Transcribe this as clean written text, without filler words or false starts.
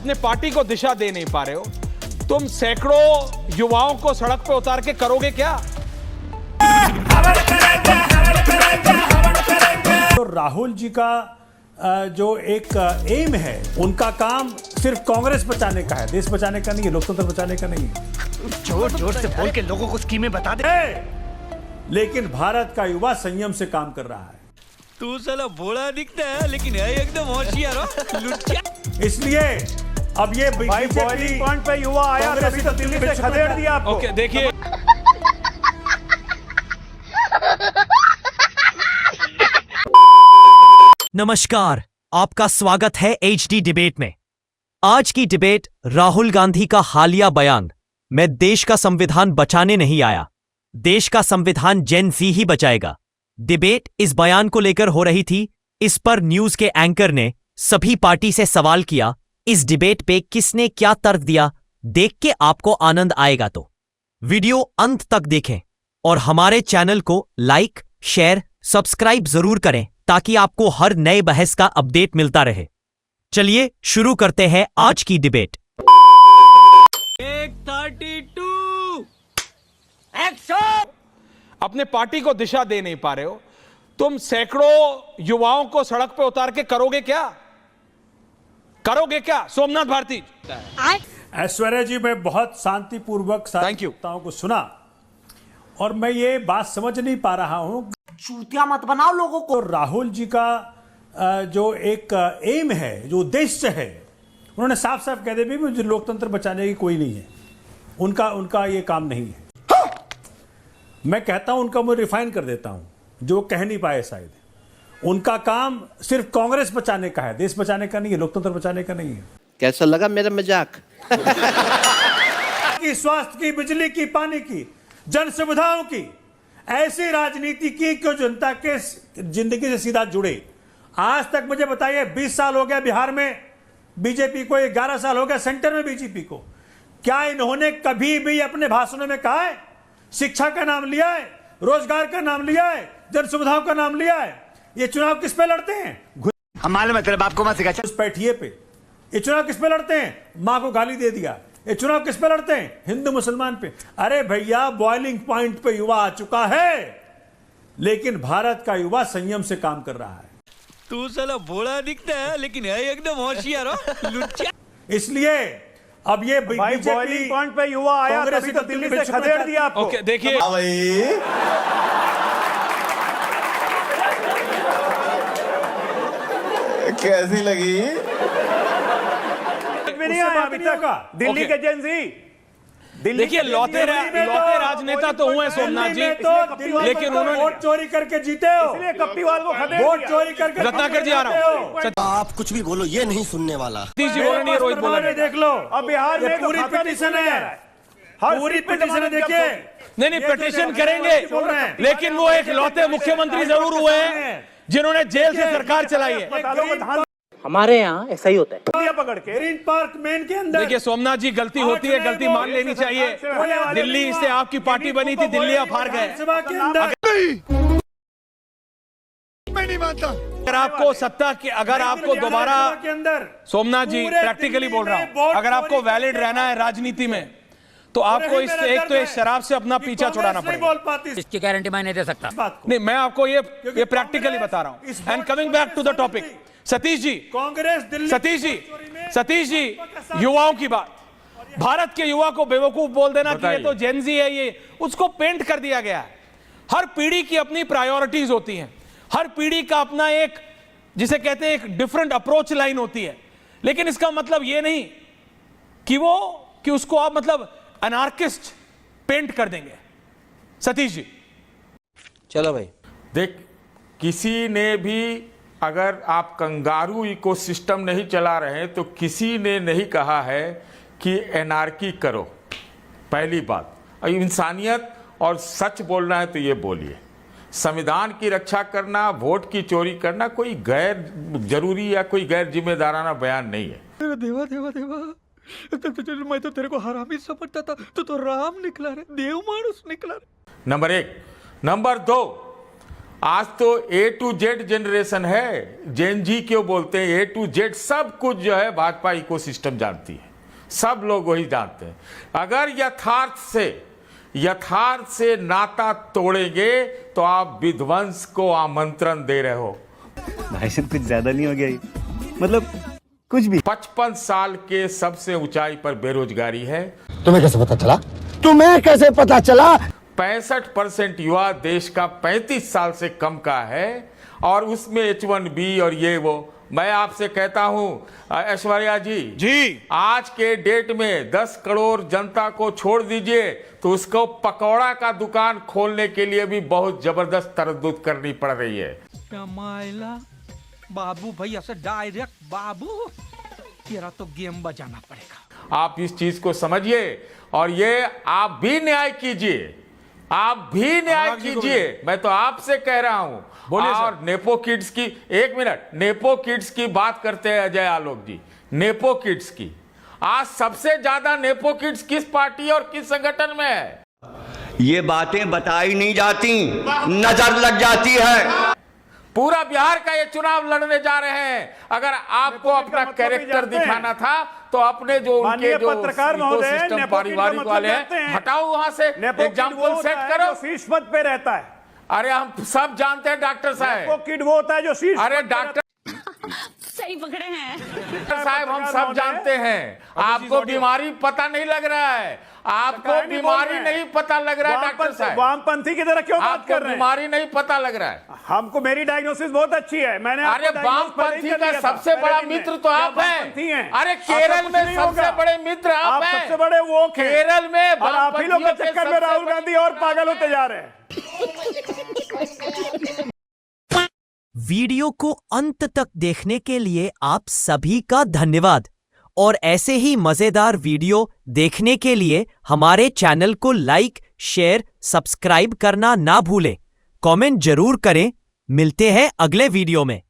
अपने पार्टी को दिशा दे नहीं पा रहे हो। तुम सैकड़ों युवाओं को सड़क पे उतार के करोगे क्या? तो राहुल जी का जो एक एम है, उनका काम सिर्फ कांग्रेस बचाने का है, देश बचाने का नहीं है, लोकतंत्र बचाने का नहीं है। जोर जोर से बोल के लोगों को स्कीमें बता दे। लेकिन भारत का युवा संयम से काम कर रहा है। तू साला भोला दिखता है लेकिन है एकदम होशियार हो, लुच्चा। इसलिए अब ये भाई बॉइलिंग पॉइंट पे युवा आया तभी तो दिल्ली से खदेड़ दिया आपको। ओके, देखिए नमस्कार, आपका स्वागत है HD डिबेट में। आज की डिबेट राहुल गांधी का हालिया बयान, मैं देश का संविधान बचाने नहीं आया, देश का संविधान जेन ज़ी ही बचाएगा। डिबेट इस बयान को लेकर हो रही थी। इस पर न्यूज के एंकर ने सभी पार्टी से सवाल किया। इस डिबेट पे किसने क्या तर्क दिया, देख के आपको आनंद आएगा, तो वीडियो अंत तक देखें और हमारे चैनल को लाइक, शेयर, सब्सक्राइब जरूर करें ताकि आपको हर नए बहस का अपडेट मिलता रहे। चलिए शुरू करते हैं आज की डिबेट। 132 एक्शन। अपने पार्टी को दिशा दे नहीं पा रहे हो। तुम सैकड़ों युवाओं को सड़क पे उतार के करोगे क्या? करोगे क्या? सोमनाथ भारती। ऐश्वर्या जी, मैं बहुत शांतिपूर्वक सारी वक्ताओं को सुना और मैं ये बात समझ नहीं पा रहा हूं, चूतिया मत बनाओ लोगों को। राहुल जी का जो एक एम है, जो उद्देश्य है, उन्होंने साफ साफ कह दिया भी मुझे लोकतंत्र बचाने की कोई नहीं है, उनका ये काम नहीं है। मैं कहता हूं उनका, मैं रिफाइन कर देता हूं, जो कह नहीं पाए शायद। उनका काम सिर्फ कांग्रेस बचाने का है, देश बचाने का नहीं है, लोकतंत्र बचाने का नहीं है। कैसा लगा मेरा मजाक? की स्वास्थ्य की, बिजली की, पानी की, जन सुविधाओं की ऐसी राजनीति की कि जनता के जिंदगी से सीधा जुड़े। आज तक मुझे बताइए, 20 साल हो गया बिहार में बीजेपी को, 11 साल हो गया सेंटर में बीजेपी को, क्या इन्होंने कभी भी अपने भाषणों में कहा है शिक्षा का नाम लिया है, रोजगार का नाम लिया है, जन सुविधाओं का नाम लिया है? ये चुनाव किस पे लड़ते हैं? हमारे मतलब आपको मत सिखा। उस बैठिए पे ये चुनाव किस पे लड़ते हैं? मां को गाली दे दिया। ये चुनाव किस पे लड़ते हैं? हिंदू मुसलमान पे। अरे भैया, बॉइलिंग पॉइंट पे युवा आ चुका है, लेकिन भारत का युवा संयम से काम कर रहा है। तू साला भोला दिखता है लेकिन है एकदम होशियार हो, लुच्चा। इसलिए अब ये भाई बॉइलिंग पॉइंट पे युवा आया तभी तो दिल्ली से खदेड़ दिया आपको। ओके, देखिए कैसी लगी? नहीं आया अभी तक दिल्ली के जेन ज़ी। देखिए, लौटे राजनेता तो हुए सोमनाथ जी, लेकिन उन्होंने वोट चोरी करके जीते हो, इसलिए कप्पीवाल को खदेड़ वोट दिया। चोरी करके। रत्नाकर जी आ रहा हूं। आप कुछ भी बोलो, ये नहीं सुनने वाला। सतीश जी बोल रहे हैं, रोहित बोल रहे हैं। देख लो, अब बिहार में पूरी तो खाता पिटीशन नहीं है, हर पूरी सीट पे पिटीशन है। जमानत जब्त देखिए, हो। नहीं, पिटीशन करेंगे, लेकिन वो एक लौते मुख्यमंत्री जरूर हुए हैं जिन्होंने जेल से सरकार चलाई है। हमारे यहाँ ऐसा ही होता है। पकड़ के ग्रीन पार्क मेन के अंदर। देखिए सोमनाथ जी, गलती होती है, गलती मान लेनी चाहिए। दिल्ली से आपकी पार्टी बनी थी, दिल्ली आप हार गए। सभा के अंदर मैं नहीं मानता। अगर आपको दोबारा, के अंदर सोमनाथ जी प्रैक्टिकली बोल रहा हूं, अगर आपको वैलिड रहना है राजनीति में, तो आपको एक तो इस शराब से अपना पीछा छुड़ाना पड़ेगा। बोल पाती इसकी गारंटी मैं नहीं दे सकता। नहीं, मैं आपको ये प्रैक्टिकली बता रहा हूं। And coming back to the topic, Satish ji, Congress Delhi, Satish ji, युवाओं की बात, भारत के युवा को बेवकूफ बोल देना कि ये तो जेन ज़ी है, ये उसको पेंट कर दिया गया है। हर पीढ़ी की अपनी प्रायोरिटीज होती हैं, हर पीढ़ी का अपना एक, जिसे कहते हैं, एक डिफरेंट अप्रोच लाइन होती है। लेकिन इसका मतलब ये नहीं कि उसको आप मतलब अनार्किस्ट पेंट कर देंगे। सतीश जी, चलो भाई, देख, किसी ने भी, अगर आप कंगारू इकोसिस्टम नहीं चला रहे हैं तो किसी ने नहीं कहा है कि एनार्की करो। पहली बात, इंसानियत और सच बोलना है तो ये बोलिए। संविधान की रक्षा करना, वोट की चोरी करना कोई गैर जरूरी या कोई गैर जिम्मेदाराना बयान नहीं है। देवा देवा देवा, मैं तो तेरे को हरामी समझता था, तो राम निकला रे, देव मानुस निकला रे। नंबर 1। नंबर 2, आज तो A to Z जनरेशन है, जेन जी क्यों बोलते हैं, A to Z सब कुछ जो है भाजपा इकोसिस्टम जानती है, सब लोग वही जानते हैं। अगर यथार्थ से नाता तोड़ेंगे तो आप विध्वंस को आमंत्रण दे रहे हो। भाई साहब कुछ ज्यादा नहीं हो गया ये? मतलब कुछ भी। 55 साल के सबसे ऊंचाई पर बेरोजगारी है। तुम्हें कैसे पता चला? 65% युवा देश का 35 साल से कम का है, और उसमें H1B और ये वो। मैं आपसे कहता हूं ऐश्वर्या जी, आज के डेट में 10 करोड़ जनता को छोड़ दीजिए तो उसको पकौड़ा का दुकान खोलने के लिए भी बहुत जबरदस्त तरद्दुत करनी पड़ रही है। मायला बाबू भाई ऐसे डायरेक्ट बाबू, तेरा तो गेम बजाना पड़ेगा। आप इस चीज को समझिए और ये आप भी न्याय कीजिए, आप भी न्याय कीजिए। मैं तो आपसे कह रहा हूं। और नेपो किड्स की, एक मिनट, नेपो किड्स की बात करते हैं अजय आलोक जी, नेपो किड्स की। आज सबसे ज्यादा नेपो किड्स किस पार्टी और किस संगठन में है? ये बातें बताई नहीं जाती, नजर लग जाती है। पूरा बिहार का ये चुनाव लड़ने जा रहे हैं। अगर आपको अपना कैरेक्टर दिखाना था तो अपने जो उनके जो पत्रकार महोदय, सिस्टम पारिवारिक वाले हैं, हटाओ वहां से, एग्जाम्पल सेट करो। शीर्ष पद पे रहता है। अरे हम सब जानते हैं डॉक्टर साहब, किड वो होता है जो शीर्ष। अरे डॉक्टर सही पकड़े हैं साहब, हम सब जानते हैं। आपको बीमारी पता नहीं लग रहा है, आपको बीमारी नहीं पता लग रहा है डॉक्टर साहब। वामपंथी की तरह क्यों बात कर रहे हैं? बीमारी नहीं पता लग रहा है हमको। मेरी डायग्नोसिस बहुत अच्छी है। मैंने अरे वामपंथी का सबसे बड़ा मित्र तो आप हैं। अरे केरल में सबसे बड़े मित्र आप हैं। सबसे बड़े वो केरल में आप ही लोग के चक्कर में राहुल गांधी और पागल होते जा रहे हैं। वीडियो को अंत तक देखने के लिए आप सभी का धन्यवाद, और ऐसे ही मजेदार वीडियो देखने के लिए हमारे चैनल को लाइक, शेयर, सब्सक्राइब करना ना भूलें। कमेंट जरूर करें। मिलते हैं अगले वीडियो में।